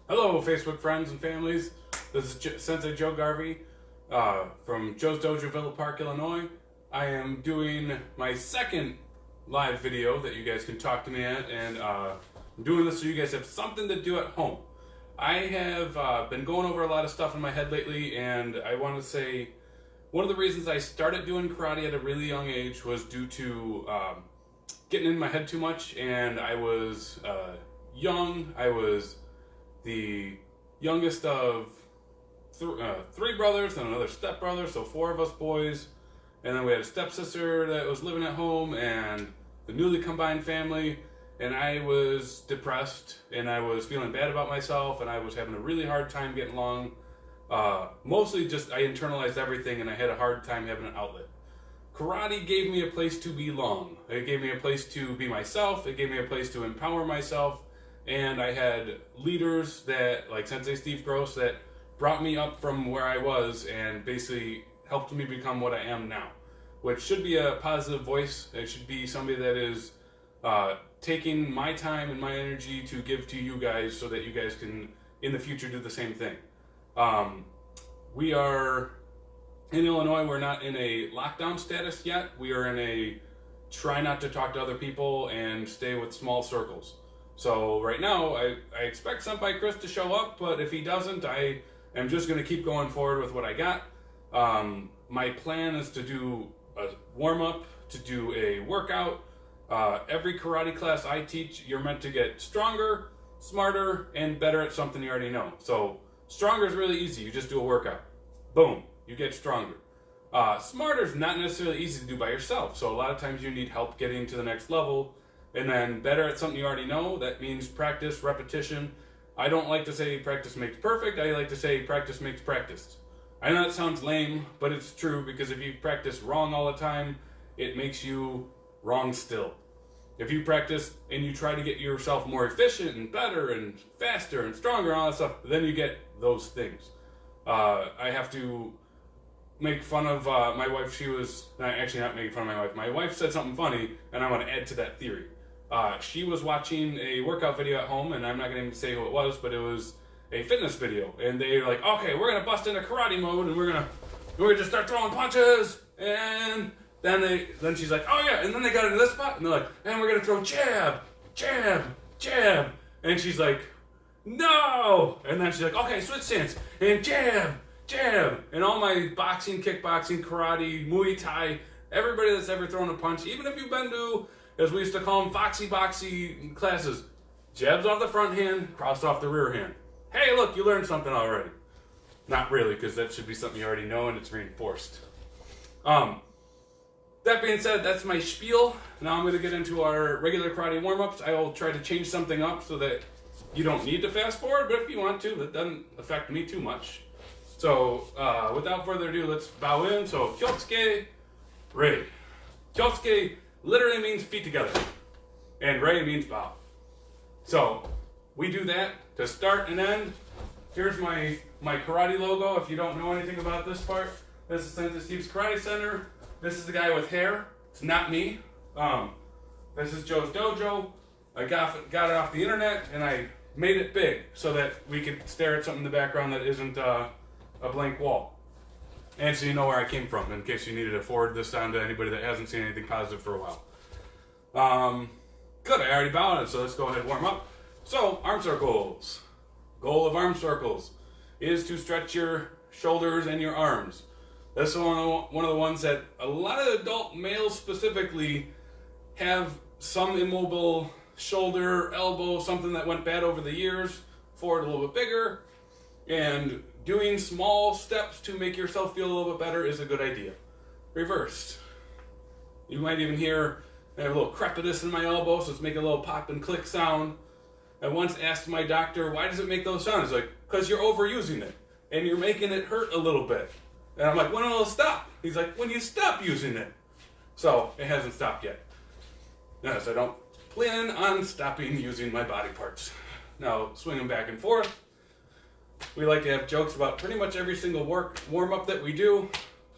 Hello, Facebook friends and families. This is Sensei Joe Garvey from Joe's Dojo, Villa Park, Illinois. I am doing my second live video that you guys can talk to me at, and I'm doing this so you guys have something to do at home. I have been going over a lot of stuff in my head lately, and I want to say one of the reasons I started doing karate at a really young age was due to getting in my head too much, and I was young. I was the youngest of three brothers and another stepbrother, so four of us boys. And then we had a stepsister that was living at home and the newly combined family. And I was depressed and I was feeling bad about myself and I was having a really hard time getting along. Mostly just I internalized everything and I had a hard time having an outlet. Karate gave me a place to belong. It gave me a place to be myself. It gave me a place to empower myself. And I had leaders that, like Sensei Steve Gross, that brought me up from where I was and basically helped me become what I am now, which should be a positive voice. It should be somebody that is taking my time and my energy to give to you guys so that you guys can, in the future, do the same thing. We are in Illinois. We're not in a lockdown status yet. We are in a try not to talk to other people and stay with small circles. So right now, I expect Senpai Chris to show up, but if he doesn't, I am just going to keep going forward with what I got. My plan is to do a warm-up, to do a workout. Every karate class I teach, you're meant to get stronger, smarter, and better at something you already know. So stronger is really easy. You just do a workout. Boom, you get stronger. Smarter is not necessarily easy to do by yourself. So a lot of times you need help getting to the next level. And then better at something you already know, that means practice, repetition. I don't like to say practice makes perfect, I like to say practice makes practiced. I know that sounds lame, but it's true, because if you practice wrong all the time, it makes you wrong still. If you practice and you try to get yourself more efficient and better and faster and stronger and all that stuff, then you get those things. I have to make fun of my wife. She was, actually not making fun of my wife. My wife said something funny, and I want to add to that theory. She was watching a workout video at home, and I'm not going to say who it was, but it was a fitness video. And they were like, okay, we're going to bust into karate mode, and we're going to just start throwing punches. And then she's like, oh yeah, and then they got into this spot, and they're like, and we're going to throw jab, jab, jab. And she's like, no. And then she's like, okay, switch stance, and jab, jab. And all my boxing, kickboxing, karate, Muay Thai, everybody that's ever thrown a punch, even if you've been to, as we used to call them, foxy boxy classes, jabs off the front hand, crossed off the rear hand. Hey, look, you learned something already. Not really, because that should be something you already know and it's reinforced. That being said, that's my spiel. Now I'm going to get into our regular karate warm-ups. I will try to change something up so that you don't need to fast forward, but if you want to, that doesn't affect me too much. So, without further ado, let's bow in. So, Kyotsuke, Rei. Kyotsuke literally means feet together, and Rei means bow. So we do that to start and end. Here's my karate logo. If you don't know anything about this part, this is Sensei Steve's Karate Center. This is the guy with hair. It's not me. This is Joe's Dojo. I got it off the internet, and I made it big so that we could stare at something in the background that isn't a blank wall. And so you know where I came from, in case you needed to forward this on to anybody that hasn't seen anything positive for a while. Good, I already bowed it, so let's go ahead and warm up. So, arm circles. Goal of arm circles is to stretch your shoulders and your arms. This is one of the ones that a lot of adult males specifically have some immobile shoulder, elbow, something that went bad over the years, forward a little bit bigger, and doing small steps to make yourself feel a little bit better is a good idea. Reversed. You might even hear I have a little crepitus in my elbow, so it's making a little pop and click sound. I once asked my doctor, why does it make those sounds? He's like, because you're overusing it, and you're making it hurt a little bit. And I'm like, when will it stop? He's like, when you stop using it. So, it hasn't stopped yet. Yes, I don't plan on stopping using my body parts. Now, swinging back and forth. We like to have jokes about pretty much every single warm-up that we do.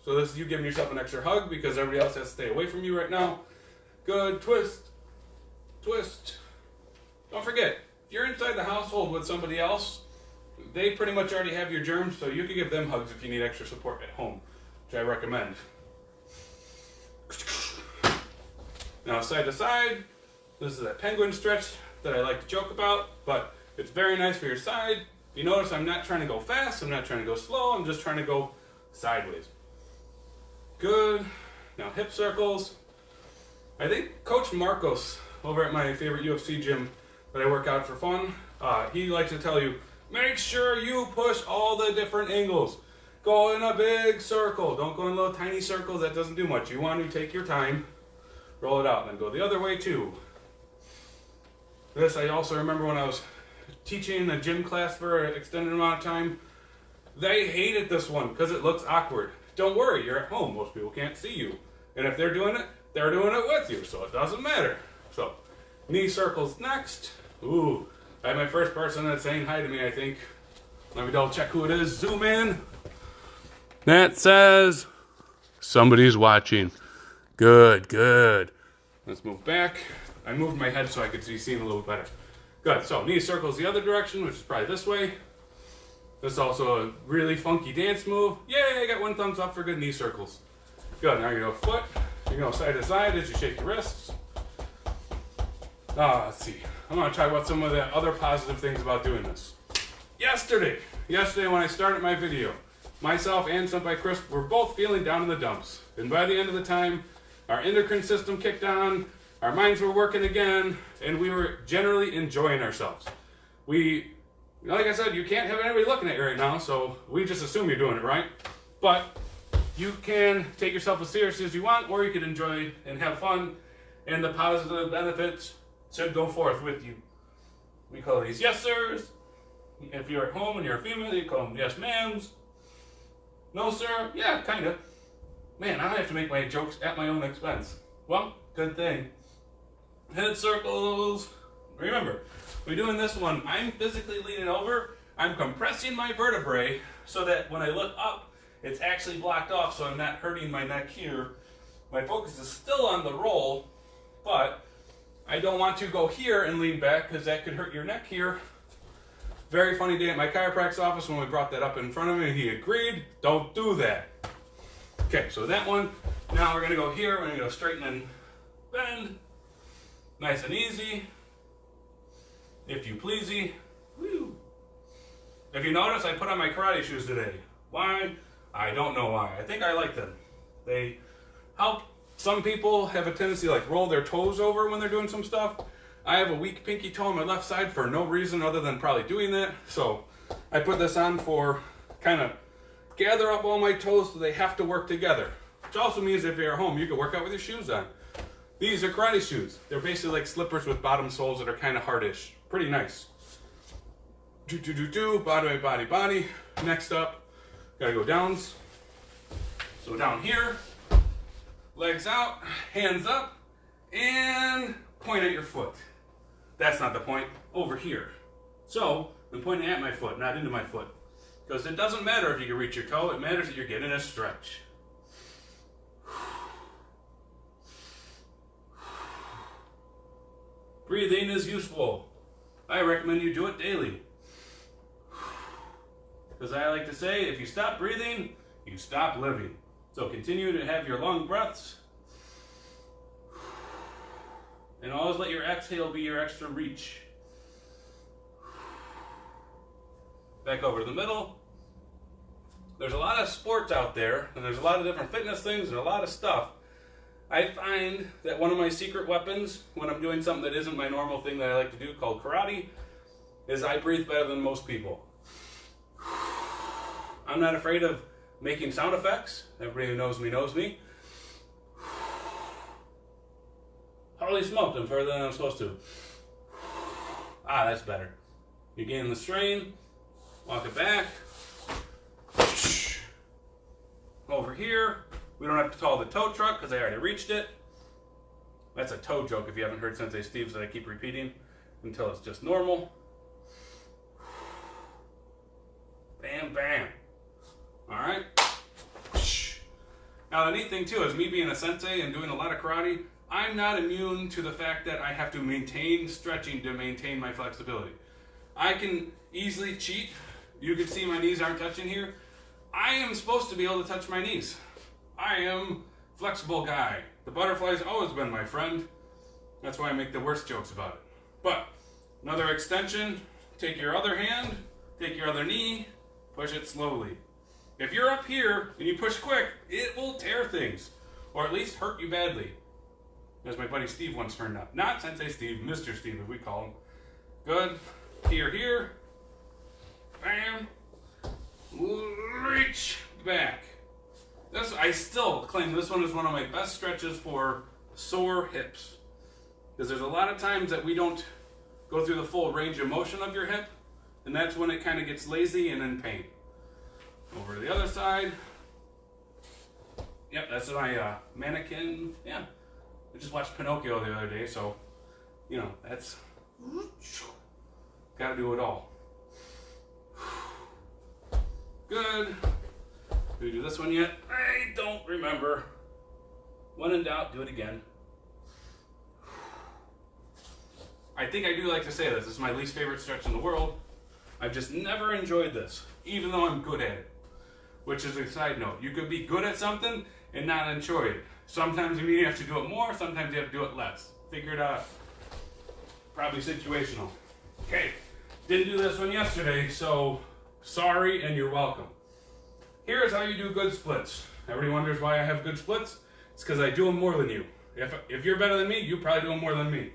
So this is you giving yourself an extra hug because everybody else has to stay away from you right now. Good, twist, twist. Don't forget, if you're inside the household with somebody else, they pretty much already have your germs, so you can give them hugs if you need extra support at home, which I recommend. Now side to side, this is that penguin stretch that I like to joke about, but it's very nice for your side. You notice I'm not trying to go fast, I'm not trying to go slow, I'm just trying to go sideways. Good. Now hip circles. I think Coach Marcos over at my favorite UFC gym that I work out for fun, he likes to tell you, make sure you push all the different angles. Go in a big circle. Don't go in little tiny circles. That doesn't do much. You want to take your time, roll it out, and then go the other way too. This I also remember when I was teaching a gym class for an extended amount of time. They hated this one because it looks awkward. Don't worry, you're at home. Most people can't see you. And if they're doing it with you, so it doesn't matter. So, knee circles next. Ooh, I have my first person that's saying hi to me, I think. Let me double check who it is. Zoom in. That says somebody's watching. Good, good. Let's move back. I moved my head so I could see a little better. Good, so knee circles the other direction, which is probably this way. This is also a really funky dance move. Yay, I got 1 thumbs up for good knee circles. Good, now you go foot. You go side to side as you shake your wrists. Let's see. I'm going to talk about some of the other positive things about doing this. Yesterday when I started my video, myself and Senpai Chris were both feeling down in the dumps. And by the end of the time, our endocrine system kicked on, our minds were working again, and we were generally enjoying ourselves. Like I said, you can't have anybody looking at you right now, so we just assume you're doing it right. But you can take yourself as seriously as you want, or you can enjoy and have fun, and the positive benefits should go forth with you. We call these yes sirs. If you're at home and you're a female, you call them yes ma'ams. No sir, yeah, kind of. Man, I have to make my jokes at my own expense. Well, good thing. Head circles. Remember, we're doing this one. I'm physically leaning over. I'm compressing my vertebrae so that when I look up, it's actually blocked off so I'm not hurting my neck here. My focus is still on the roll, but I don't want to go here and lean back because that could hurt your neck here. Very funny day at my chiropractor's office when we brought that up in front of him, and he agreed, don't do that. Okay, so that one, now we're going to go here, we're going to go straighten and bend. Nice and easy. If you pleasey. Woo. If you notice, I put on my karate shoes today. Why? I don't know why. I think I like them. They help. Some people have a tendency to like roll their toes over when they're doing some stuff. I have a weak pinky toe on my left side for no reason other than probably doing that. So I put this on for kind of gather up all my toes so they have to work together. Which also means if you're at home, you can work out with your shoes on. These are karate shoes. They're basically like slippers with bottom soles that are kind of hardish. Pretty nice. Body, body, body. Next up, gotta go downs. So down here, legs out, hands up, and point at your foot. That's not the point, over here. So, I'm pointing at my foot, not into my foot. Because it doesn't matter if you can reach your toe, it matters that you're getting a stretch. Breathing is useful. I recommend you do it daily. Because I like to say, if you stop breathing, you stop living. So continue to have your long breaths. And always let your exhale be your extra reach. Back over to the middle. There's a lot of sports out there, and there's a lot of different fitness things and a lot of stuff. I find that one of my secret weapons when I'm doing something that isn't my normal thing that I like to do called karate is I breathe better than most people. I'm not afraid of making sound effects. Everybody who knows me. Holy smokes, I'm further than I'm supposed to. That's better. You're gaining the strain. Walk it back. Over here. We don't have to call the tow truck because I already reached it. That's a toe joke if you haven't heard Sensei Steve's that I keep repeating until it's just normal. Bam, bam. Alright. Now the neat thing too is me being a sensei and doing a lot of karate, I'm not immune to the fact that I have to maintain stretching to maintain my flexibility. I can easily cheat you can see my knees aren't touching here. I am supposed to be able to touch my knees. I am a flexible guy. The butterfly's always been my friend. That's why I make the worst jokes about it. But another extension, take your other hand, take your other knee, push it slowly. If you're up here and you push quick, it will tear things, or at least hurt you badly. As my buddy Steve once turned out. Not Sensei Steve, Mr. Steve, as we call him. Good. Here. Bam. Reach back. I still claim this one is one of my best stretches for sore hips. Because there's a lot of times that we don't go through the full range of motion of your hip, and that's when it kind of gets lazy and in pain. Over to the other side. Yep, that's my mannequin. Yeah, I just watched Pinocchio the other day, so, you know, that's... Gotta do it all. Good. Did we do this one yet? I don't remember. When in doubt, do it again. I think I do like to say this. This is my least favorite stretch in the world. I've just never enjoyed this, even though I'm good at it. Which is a side note. You could be good at something and not enjoy it. Sometimes you have to do it more, sometimes you have to do it less. Figure it out. Probably situational. Okay, didn't do this one yesterday, so sorry and you're welcome. Here's how you do good splits. Everybody wonders why I have good splits. It's because I do them more than you. If you're better than me, you probably do them more than me.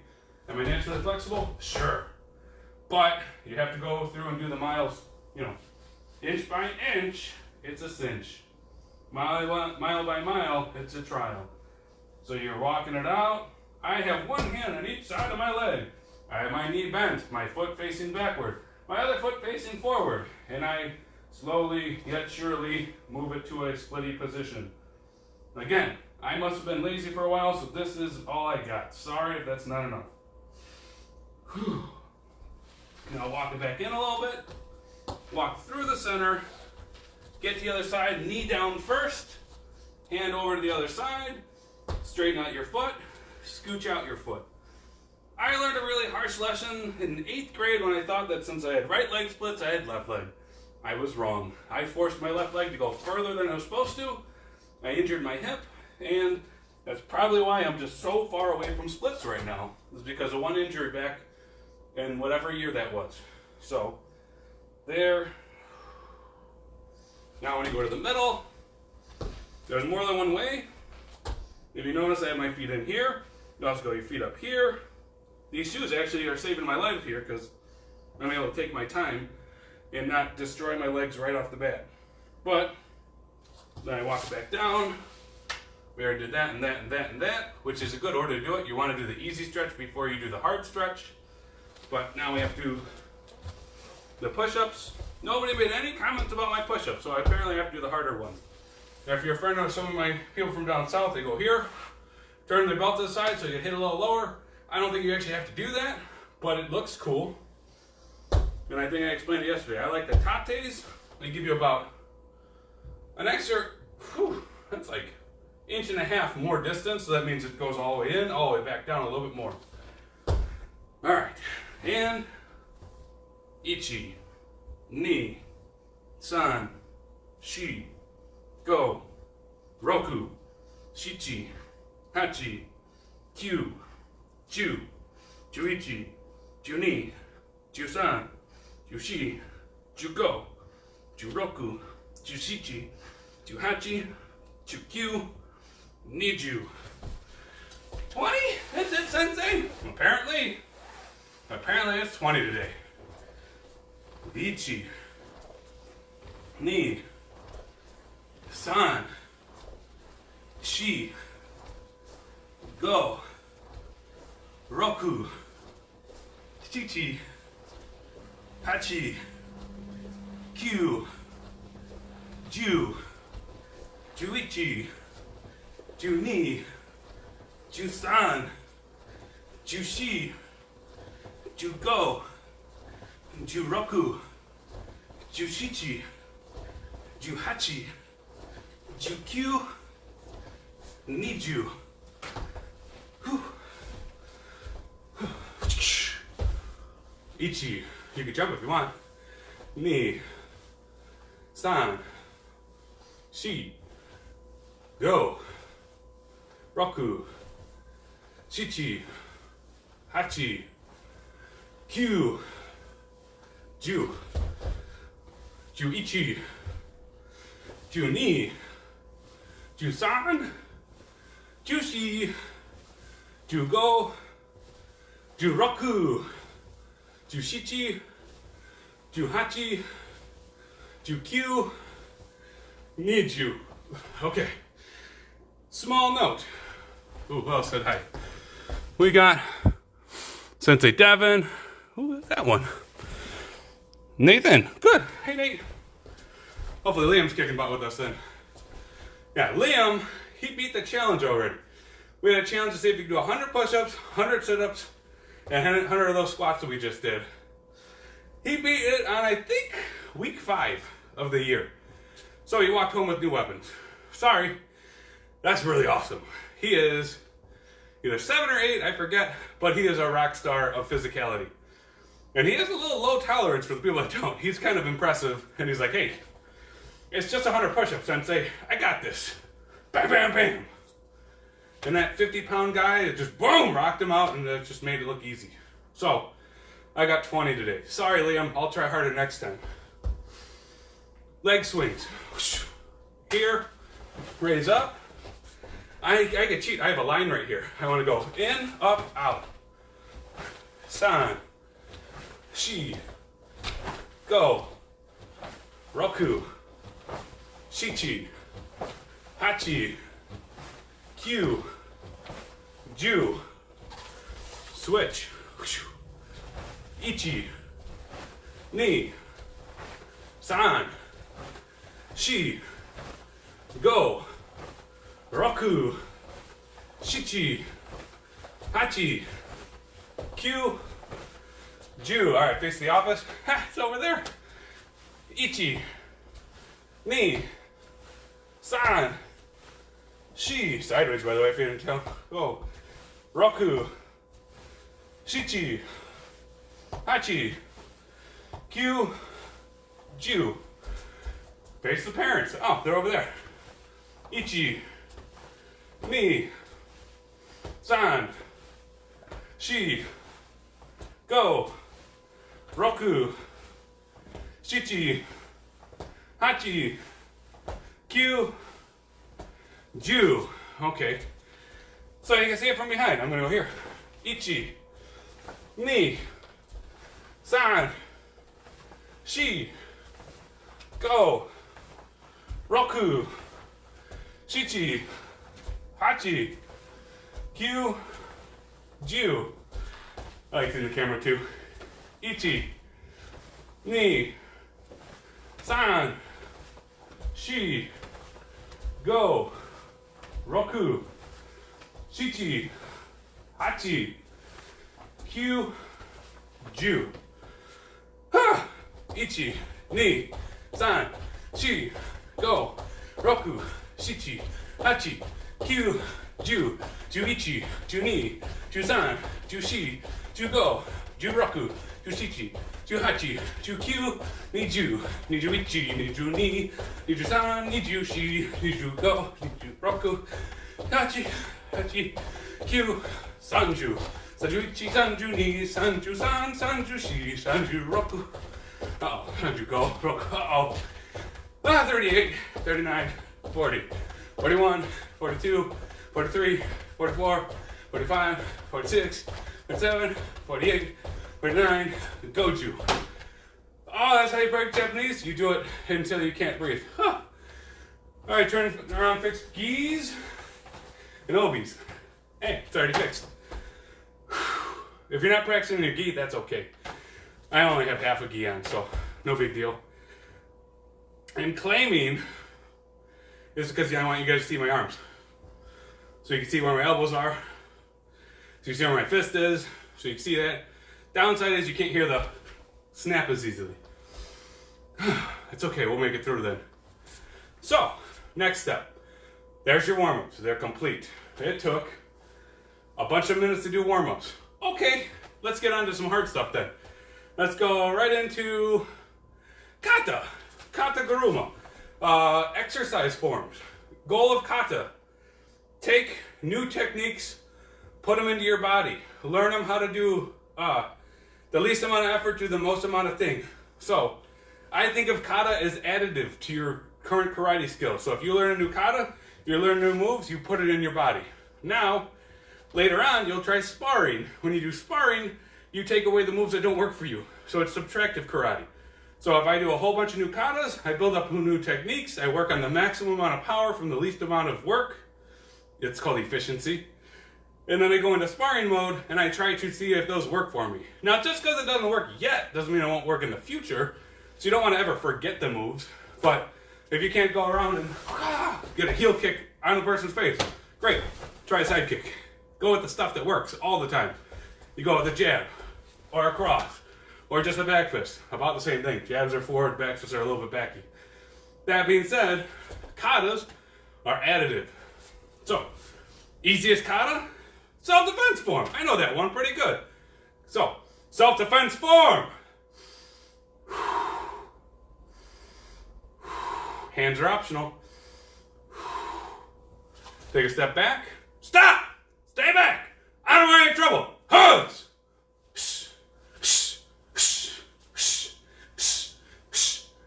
Am I naturally flexible? Sure. But you have to go through and do the miles, you know, inch by inch, it's a cinch. Mile by mile, it's a trial. So you're walking it out. I have one hand on each side of my leg. I have my knee bent, my foot facing backward, my other foot facing forward, and I slowly yet surely move it to a splitty position. Again, I must have been lazy for a while, so this is all I got. Sorry if that's not enough. Whew. Now walk it back in a little bit, walk through the center, get to the other side, knee down first, hand over to the other side, straighten out your foot, scooch out your foot. I learned a really harsh lesson in 8th grade when I thought that since I had right leg splits, I had left leg. I was wrong. I forced my left leg to go further than I was supposed to. I injured my hip, and that's probably why I'm just so far away from splits right now. It's because of one injury back in whatever year that was. So, there. Now when you go to the middle, there's more than one way. If you notice, I have my feet in here. You also go your feet up here. These shoes actually are saving my life here because I'm able to take my time and not destroy my legs right off the bat. But then I walk back down. We already did that and that and that and that, which is a good order to do it. You want to do the easy stretch before you do the hard stretch. But now we have to do the push-ups. Nobody made any comments about my push-ups, so I apparently have to do the harder one. Now, if you're a friend of some of my people from down south, they go here, turn their belt to the side so you hit a little lower. I don't think you actually have to do that, but it looks cool. And I think I explained it yesterday. I like the tates. They give you about an extra, that's like 1.5 inches more distance, so that means it goes all the way in, all the way back down a little bit more. All right, and ichi, ni, san, shi, go, roku, shichi, hachi, kyu, ju, juichi, juni, jusan, jushi, jugo, juroku, jushichi, juhachi, jukyu, niju. 20? That's it, Sensei? Apparently it's 20 today. Ichi, ni, san, shi, go, roku, chichi, hachi, kyu, ju, juichi, juni, jusan, jushi, jugo, juroku, jushichi, juhachi, jukyu, niju. Ichi, you can jump if you want. Ni, san, shi, go, roku, shichi, hachi, kyu, ju, juichi, juni, jusan, jushi, jugo, juroku, jushichi, juhachi, jukyu, niju. Okay. Small note. Ooh, who else said hi? We got Sensei Devin. Who is that one? Nathan. Good. Hey, Nate. Hopefully Liam's kicking butt with us then. Yeah, Liam, he beat the challenge already. We had a challenge to see if you could do 100 push-ups, 100 sit-ups, and 100 of those squats that we just did. He beat it on, I think, week 5 of the year. So he walked home with new weapons. Sorry. That's really awesome. He is either 7 or 8, I forget, but he is a rock star of physicality. And he has a little low tolerance for the people that don't. He's kind of impressive, and he's like, hey, it's just 100 push-ups, Sensei. I got this. Bam, bam, bam. And that 50-pound guy, it just boom, rocked him out, and it just made it look easy. So, I got 20 today. Sorry, Liam, I'll try harder next time. Leg swings. Here, raise up. I can cheat. I have a line right here. I want to go in, up, out. San, shi, go, roku, shichi, hachi, kyu, ju, switch, ichi, ni, san, shi, go, roku, shichi, hachi, kyu, ju. All right, face the office. Ha, it's over there. Ichi, ni, san, shi. Sideways, by the way, if you didn't tell. Go, roku, shichi, hachi, kyu, ju. Face the parents. Oh, they're over there. Ichi, ni, san, shi, go, roku, shichi, hachi, kyu, ju. Okay. So you can see it from behind. I'm going to go here. Ichi, ni, san, shi, go, roku, shichi, hachi, kyu, ju. I like seeing the camera too. Ichi, ni, san, shi, go, roku, shichi, hachi, kyu, ju. Ha! Ichi, ni, san, shi, go, roku, shichi, hachi, kyu, ju, juichi, juni, jusan, jushi, jugo, juroku, jushichi, juhachi, jukyu, niju, nijuichi, nijuni, nijusan, nijushi, nijugo, nijuroku, hachi, hachi, kyu, sanju, sanjuichi, sanjuni, sanjusan, sanjushi, sanjuroku. Uh-oh, sanjugo, roku, uh-oh. 38, 39, 40, 41, 42, 43, 44, 45, 46, 47, 48, 49, goju. Oh, that's how you break Japanese. You do it until you can't breathe. Huh. All right, turn around, fix gis and obis. Hey, it's already fixed. If you're not practicing your gi, that's okay. I only have half a gi on, so no big deal. And claiming is because I want you guys to see my arms. So you can see where my elbows are. So you see where my fist is. So you can see that. Downside is you can't hear the snap as easily. It's okay, we'll make it through then. So, next step. There's your warm-ups. They're complete. It took a bunch of minutes to do warm-ups. Okay, let's get on to some hard stuff then. Let's go right into kata. Kata Guruma. Exercise forms. Goal of kata. Take new techniques, put them into your body. Learn them how to do the least amount of effort, do the most amount of thing. So, I think of kata as additive to your current karate skills. So if you learn a new kata, you learn new moves, you put it in your body. Now, later on, you'll try sparring. When you do sparring, you take away the moves that don't work for you. So it's subtractive karate. So if I do a whole bunch of new katas, I build up new techniques, I work on the maximum amount of power from the least amount of work. It's called efficiency. And then I go into sparring mode and I try to see if those work for me. Now, just because it doesn't work yet doesn't mean it won't work in the future. So you don't want to ever forget the moves. But if you can't go around and get a heel kick on the person's face, great. Try a side kick. Go with the stuff that works all the time. You go with a jab or a cross or just a back fist. About the same thing. Jabs are forward, back fists are a little bit backy. That being said, katas are additive. So, easiest kata? Self-defense form. I know that one pretty good. So, self-defense form. Hands are optional. Take a step back. Stop! Stay back! I don't want any trouble. Hugs!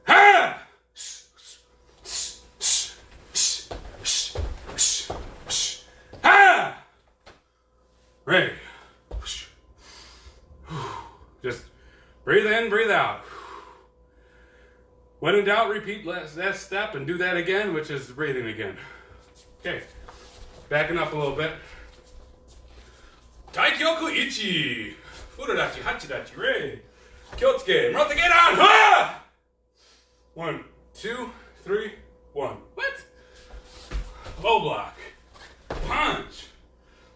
Ha! Ha! Ready. Just breathe in, breathe out. When in doubt, repeat that step and do that again, which is breathing again. Okay, backing up a little bit. Taikyoku ichi. Furudachi, hachidachi, rei. Kyotsuke, Murata get on. Ha! 1, 2, 3, 1. What? Low block. Punch.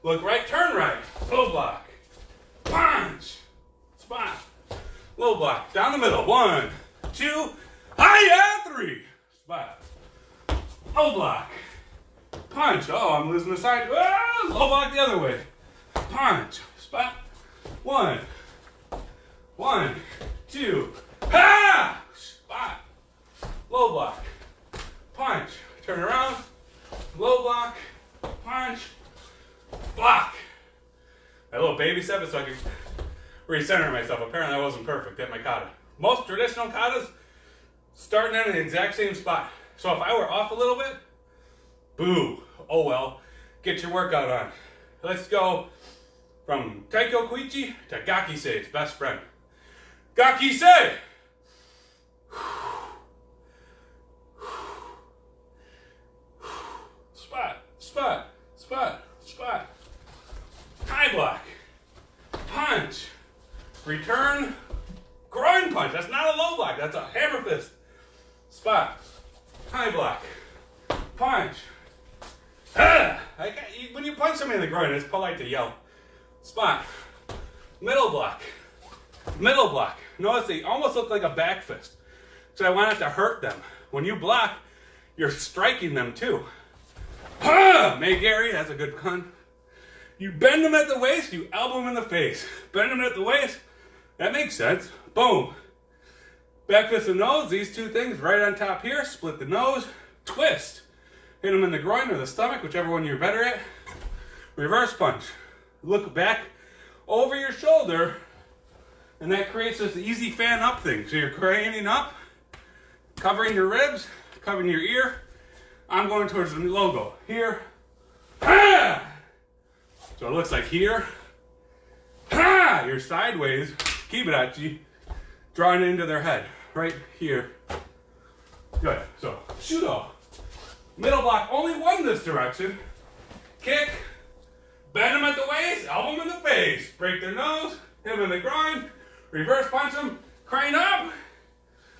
Look right, turn right. Low block. Punch. Spot. Low block. Down the middle. 1, 2, hiya, 3. Spot. Low block. Punch. Oh, I'm losing the side. Ah, low block the other way. Punch. Spot. 1, 2. Ha! Spot. Low block. Punch. Turn around. Low block. Punch. Block. That little baby step is so I can recenter myself. Apparently I wasn't perfect at my kata. Most traditional katas starting in the exact same spot. So if I were off a little bit, boo. Oh well. Get your workout on. Let's go from Taiko Kuichi to Gaki-Sei's best friend. Gaki-Sei! Spot, spot, spot, spot. High block. Punch. Return. Groin punch. That's not a low block. That's a hammer fist. Spot. High block. Punch. When you punch somebody in the groin, it's polite to yell. Spot. Middle block. Middle block. Notice they almost look like a back fist. So I want it to hurt them. When you block, you're striking them too. May Gary, that's a good pun. You bend them at the waist, you elbow them in the face. Bend them at the waist, that makes sense. Boom. Back fist and nose, these two things right on top here. Split the nose, twist. Hit them in the groin or the stomach, whichever one you're better at. Reverse punch. Look back over your shoulder, and that creates this easy fan up thing. So you're craning up, covering your ribs, covering your ear. I'm going towards the logo. Here. Ha! So it looks like here. Ha! You're sideways. Kibarachi. Drawing it into their head. Right here. Good. So, Shudo. Middle block. Only one this direction. Kick. Bend them at the waist. Elbow them in the face. Break their nose. Hit them in the groin. Reverse punch them. Crane up.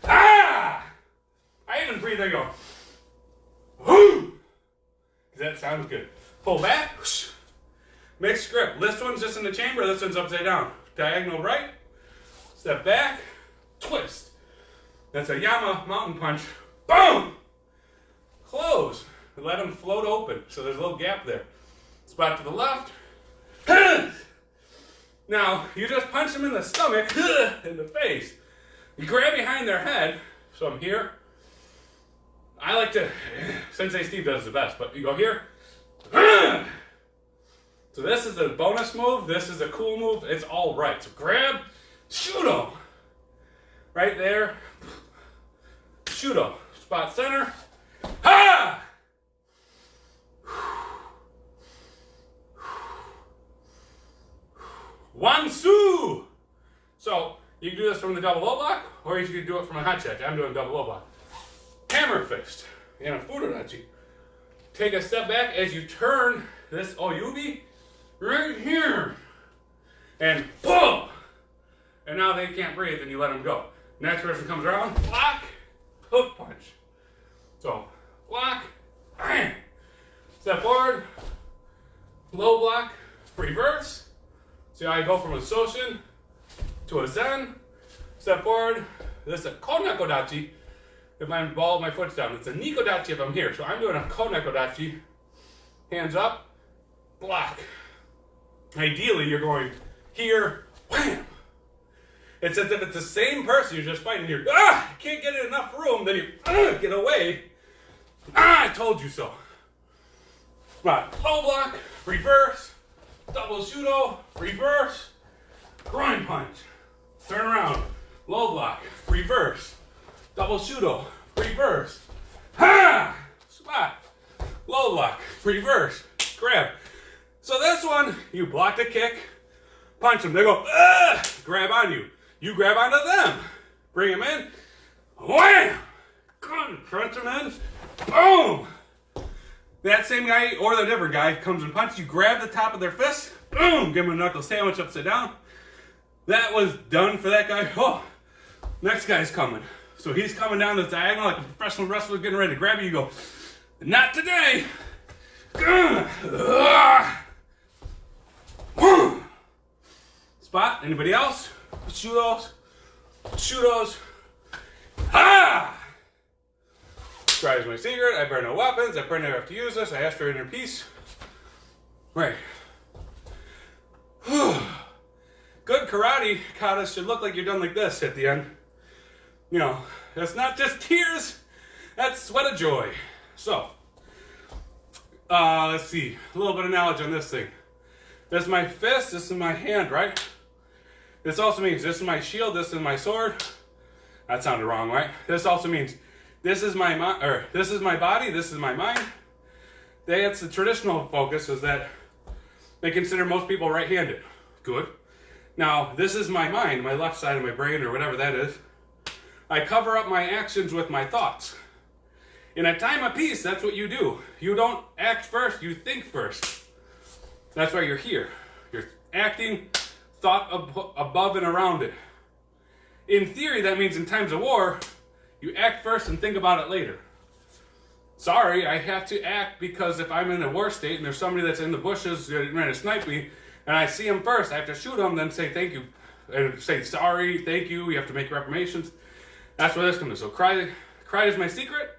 Ah! I even breathe. I go. Whoo! That sounds good. Pull back. Mixed grip. This one's just in the chamber. This one's upside down. Diagonal right. Step back. Twist. That's a Yama mountain punch. Boom! Close. Let them float open. So there's a little gap there. Spot to the left. Now, you just punch them in the stomach, in the face. You grab behind their head. So I'm here. I like to, Sensei Steve does the best, but you go here. So this is a bonus move. This is a cool move. It's all right. So grab, shudo. Right there. Shudo. Spot center. Ha! Wansu! So you can do this from the double low block, or you can do it from a hot check. I'm doing double low block. Hammer fist in a fudodachi. Take a step back as you turn this oyubi right here. And boom! And now they can't breathe and you let them go. Next person comes around, block, hook punch. So, block, bang. Step forward, low block, reverse. See how I go from a Soshin to a Zen. Step forward. This is a Konakodachi if I'm ball my foot's down. It's a Nikodachi if I'm here. So I'm doing a Konakodachi. Hands up, block. Ideally, you're going here, wham. It's as if it's the same person you're just fighting. You're, can't get in enough room, then you get away. I told you so. Right, low block, reverse, double shudo, reverse, groin punch. Turn around, low block, reverse, double shudo, reverse. Ha! Spot, low block, reverse, grab. So this one, you block the kick, punch them, they go, grab on you. You grab onto them, bring them in, wham! Crunch them in, boom! That same guy or the different guy comes and punches you, grab the top of their fist, boom! Give him a knuckle sandwich upside down. That was done for that guy. Oh, next guy's coming. So he's coming down this diagonal like a professional wrestler getting ready to grab you. You go, not today. Spot, anybody else? Shudos. Ha! Drives my secret. I burn no weapons. I never have to use this. I ask for inner peace. Right. Good karate katas should look like you're done like this at the end. You know, that's not just tears. That's sweat of joy. So, let's see. A little bit of knowledge on this thing. This is my fist. This is my hand, right? This also means this is my shield. This is my sword. That sounded wrong, right? This also means this is my this is my body. This is my mind. That's the traditional focus, is that they consider most people right-handed. Good. Now, this is my mind, my left side of my brain, or whatever that is. I cover up my actions with my thoughts. In a time of peace, that's what you do. You don't act first, you think first. That's why you're here. You're acting, thought above and around it. In theory, that means in times of war, you act first and think about it later. Sorry, I have to act because if I'm in a war state and there's somebody that's in the bushes trying to snipe me, and I see him first, I have to shoot him, then say thank you. And say sorry, thank you, you have to make reprimandations. That's where this comes in. So cry is my secret.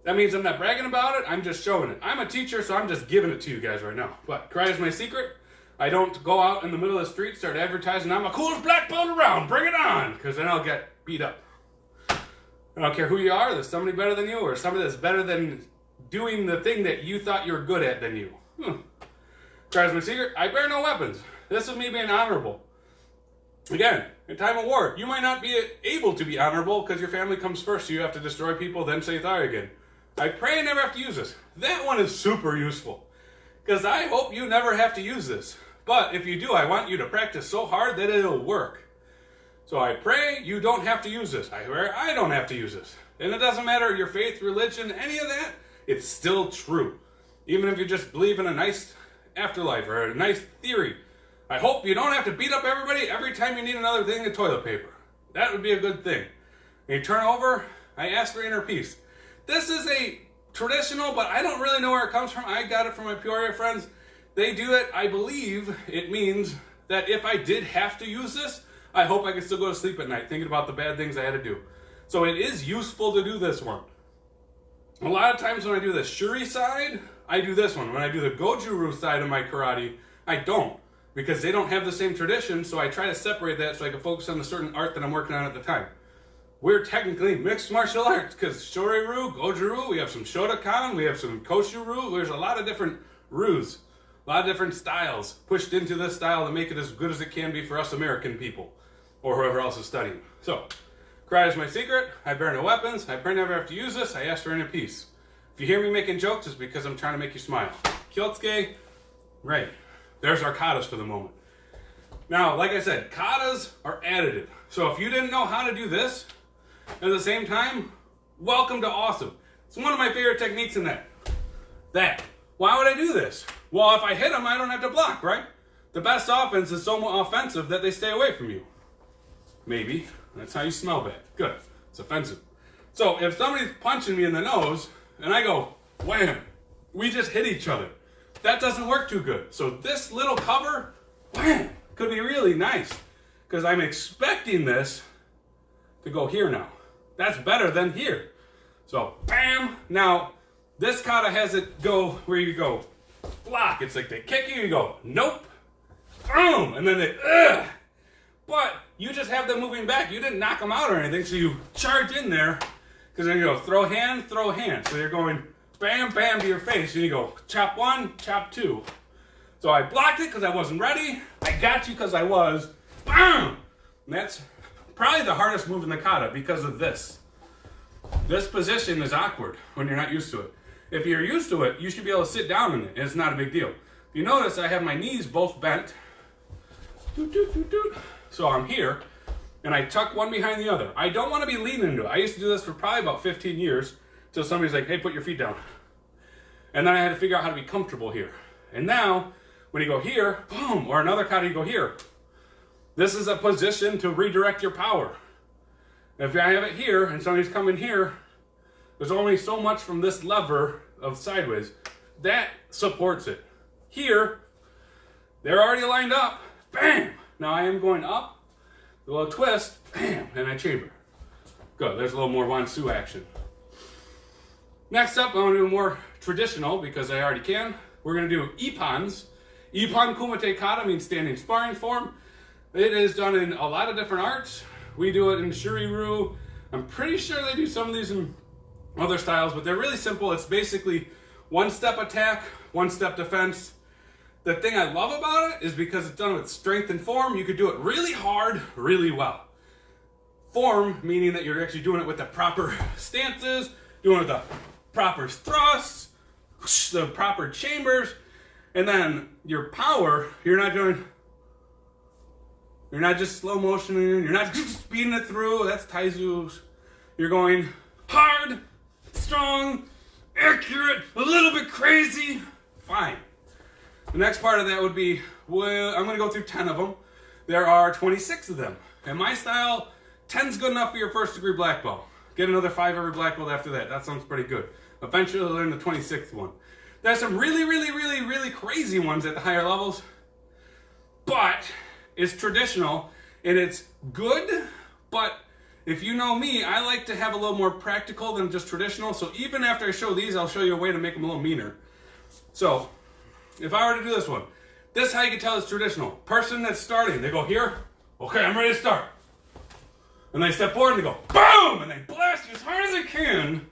That means I'm not bragging about it, I'm just showing it. I'm a teacher, so I'm just giving it to you guys right now. But cry is my secret. I don't go out in the middle of the street, start advertising, I'm the coolest black belt around, bring it on, because then I'll get beat up. I don't care who you are, there's somebody better than you, or somebody that's better than doing the thing that you thought you were good at than you. Cry is my secret. I bear no weapons. This is me being honorable. Again, in time of war, you might not be able to be honorable because your family comes first, so you have to destroy people, then say sorry again. I pray I never have to use this. That one is super useful, because I hope you never have to use this. But if you do, I want you to practice so hard that it'll work. So I pray you don't have to use this. I swear I don't have to use this. And it doesn't matter your faith, religion, any of that, it's still true. Even if you just believe in a nice afterlife or a nice theory. I hope you don't have to beat up everybody every time you need another thing of toilet paper. That would be a good thing. When you turn over, I ask for inner peace. This is a traditional, but I don't really know where it comes from. I got it from my Peoria friends. They do it. I believe it means that if I did have to use this, I hope I can still go to sleep at night thinking about the bad things I had to do. So it is useful to do this one. A lot of times when I do the Shuri side, I do this one. When I do the Gojuru side of my karate, I don't. Because they don't have the same tradition, so I try to separate that so I can focus on the certain art that I'm working on at the time. we're technically mixed martial arts because Shorei-ryu, Goju-ryu, we have some Shotokan, we have some Koshu-ryu. There's a lot of different ryus, a lot of different styles pushed into this style to make it as good as it can be for us American people or whoever else is studying. So, karate is my secret. I bear no weapons. I pray never have to use this. I ask for inner peace. If you hear me making jokes, it's because I'm trying to make you smile. Kyotsuke, right. There's our katas for the moment. Now, like I said, katas are additive. So if you didn't know how to do this, at the same time, welcome to awesome. It's one of my favorite techniques in that. Why would I do this? Well, if I hit them, I don't have to block, right? The best offense is so offensive that they stay away from you. Maybe. That's how you smell bad. Good. It's offensive. So if somebody's punching me in the nose, and I go, wham, we just hit each other. That doesn't work too good. So this little cover, wham, could be really nice. Because I'm expecting this to go here now. That's better than here. So, bam. Now, this kata has it go where you go, block. It's like they kick you, you go, nope. Boom. And then they, ugh. But you just have them moving back. You didn't knock them out or anything. So you charge in there. Because then you go, throw hand, throw hand. So you're going, bam, bam to your face. And you go, chop one, chop two. So I blocked it because I wasn't ready. I got you because I was. Bam! And that's probably the hardest move in the kata because of this. This position is awkward when you're not used to it. If you're used to it, you should be able to sit down in it, and it's not a big deal. If you notice, I have my knees both bent. Doot, doot, doot, doot. So I'm here, and I tuck one behind the other. I don't want to be leaning into it. I used to do this for probably about 15 years, until somebody's like, hey, put your feet down. And then I had to figure out how to be comfortable here. And now, when you go here, boom, or another kata, you go here. This is a position to redirect your power. If I have it here and somebody's coming here, there's only so much from this lever of sideways. That supports it. Here, they're already lined up. Bam! Now I am going up, a little twist, bam, and I chamber. Good, there's a little more Wansu action. Next up, I'm going to do more traditional because I already can. We're going to do Ippans. Ippan Kumite Kata means standing sparring form. It is done in a lot of different arts. We do it in Shuri-ryu. I'm pretty sure they do some of these in other styles, but they're really simple. It's basically one-step attack, one-step defense. The thing I love about it is because it's done with strength and form, you could do it really hard, really well. Form, meaning that you're actually doing it with the proper stances, doing it with the proper thrusts, the proper chambers, and then your power, you're not just slow motioning, you're not just speeding it through, that's Taizu. You're going hard, strong, accurate, a little bit crazy, fine. The next part of that would be, well, I'm going to go through 10 of them. There are 26 of them. In my style, 10's good enough for your first degree black belt. Get another 5 every black belt after that. That sounds pretty good. Eventually I'll learn the 26th one. There's some really crazy ones at the higher levels. But it's traditional and it's good, but if you know me, I like to have a little more practical than just traditional. So even after I show these, I'll show you a way to make them a little meaner. So if I were to do this one, this is how you can tell it's traditional. Person that's starting, they go here, okay, I'm ready to start. And they step forward and they go, boom! And they blast you as hard as they can.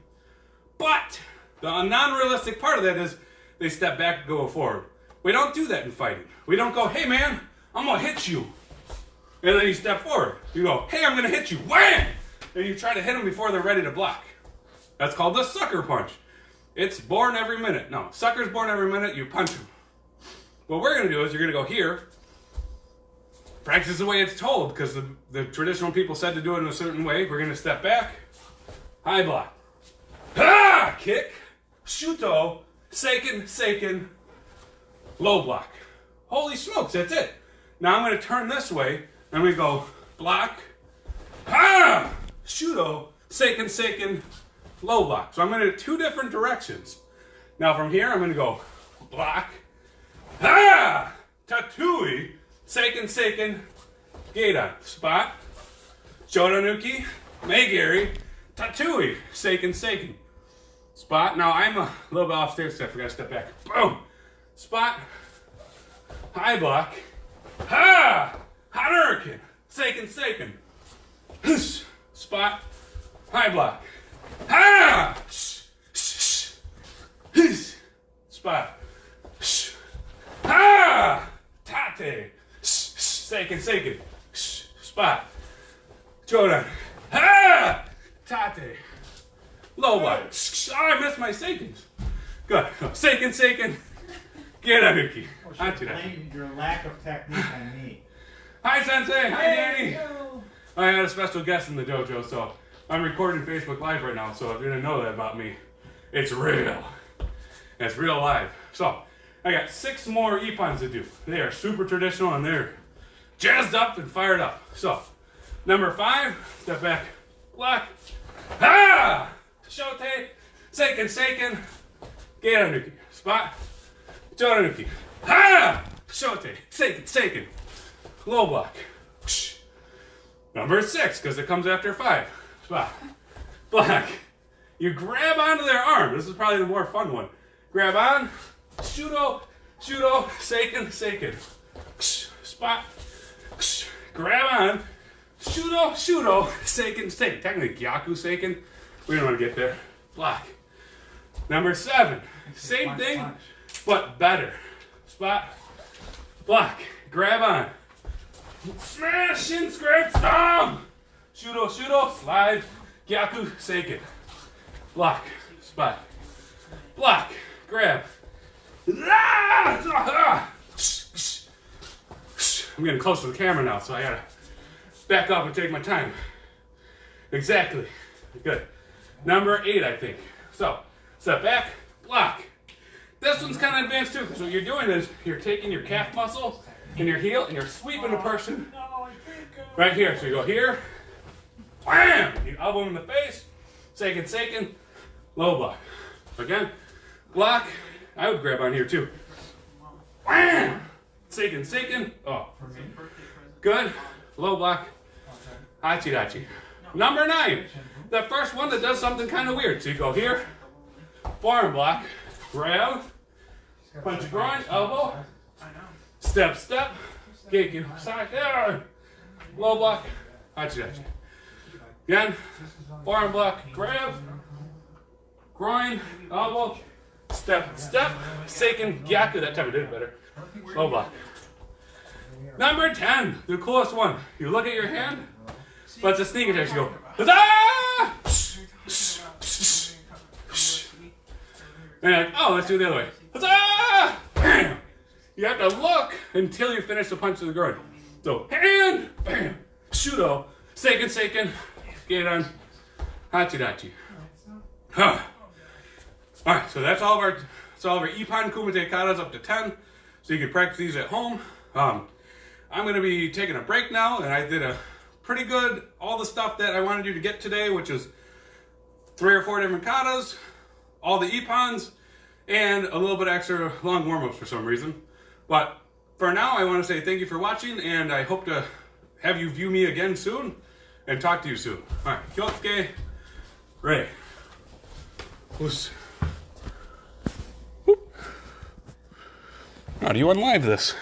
But the non-realistic part of that is they step back and go forward. We don't do that in fighting. We don't go, hey man, I'm gonna hit you. And then you step forward. You go, hey, I'm gonna hit you, wham! And you try to hit them before they're ready to block. That's called the sucker punch. It's born every minute. No, sucker's born every minute, you punch him. What we're gonna do is you're gonna go here, practice the way it's told, because the traditional people said to do it in a certain way. We're gonna step back, high block. Ah! Kick, shuto, seiken, low block. Holy smokes, that's it. Now I'm going to turn this way, and we go block, ah! Shuto, seiken, low block. So I'm going to do 2 different directions. Now from here, I'm going to go block, ah! Tatui, seiken, geida, spot, shodanuki, megiri, tatui, seiken. Spot. Now I'm a little bit off stairs, so I forgot to step back. Boom! Spot, high block, ha! Hadouken! Seiken! Spot, high block. Ha! Spot. Ha! Tate. Seiken. Spot. Jodan. Ha! Tate. Low block. Oh, I missed my seikens. Good. Seiken. Get a Nuki. Blame your lack of technique on me. Hi, Sensei. Hi, Danny. I had a special guest in the dojo, so I'm recording Facebook Live right now. So if you didn't know that about me, it's real. It's real live. So I got 6 more ippons to do. They are super traditional and they're jazzed up and fired up. So number 5, step back, block. Ha! Shote, seiken. Geanuki. Spot. Joranuki. Ha! Shote, seiken. Low block. Number 6, because it comes after 5. Spot. Block. You grab onto their arm. This is probably the more fun one. Grab on. Shudo, seiken. Spot. Grab on. Shudo, seiken. Technically, Gyaku seiken. We don't want to get there. Block. Number 7. Same thing, but better. Spot. Block. Grab on. Smash, shin, scrape, stomp. Shudo, slide. Gyaku seiken. Block. Spot. Block. Grab. I'm getting close to the camera now, so I gotta back up and take my time. Exactly. Good. Number 8, I think. So, step back, block. This one's kind of advanced too. So what you're doing is you're taking your calf muscle and your heel and you're sweeping the person right here. So you go here, wham! You elbow him in the face, seiken, low block. Again, block. I would grab on here too. Wham! Seiken. Oh. Good. Low block. Hachi. Number 9. The first one that does something kind of weird. So you go here, forearm block, grab, punch your groin, elbow, step, geku, side, there, low block, hachi. Again, forearm block, grab, groin, elbow, step, seiken, gyaku. That time I did it better. Low block. Number 10, the coolest one. You look at your hand, but it's a sneak attack. You go, huzzah! And you're like, oh, let's do it the other way. Huzzah! Bam! You have to look until you finish the punch to the groin. So, hand, bam, shudo, seiken, get it on, hachi. Huh. Alright, so that's all of our ippon kumite katas up to 10. So you can practice these at home. I'm going to be taking a break now, and I did a pretty good, all the stuff that I wanted you to get today, which is 3 or 4 different katas, all the ippons, and a little bit extra long warm-ups for some reason. But for now, I want to say thank you for watching, and I hope to have you view me again soon, and talk to you soon. Alright, Kyotsuke, Ray. Who's... How do you unlive this?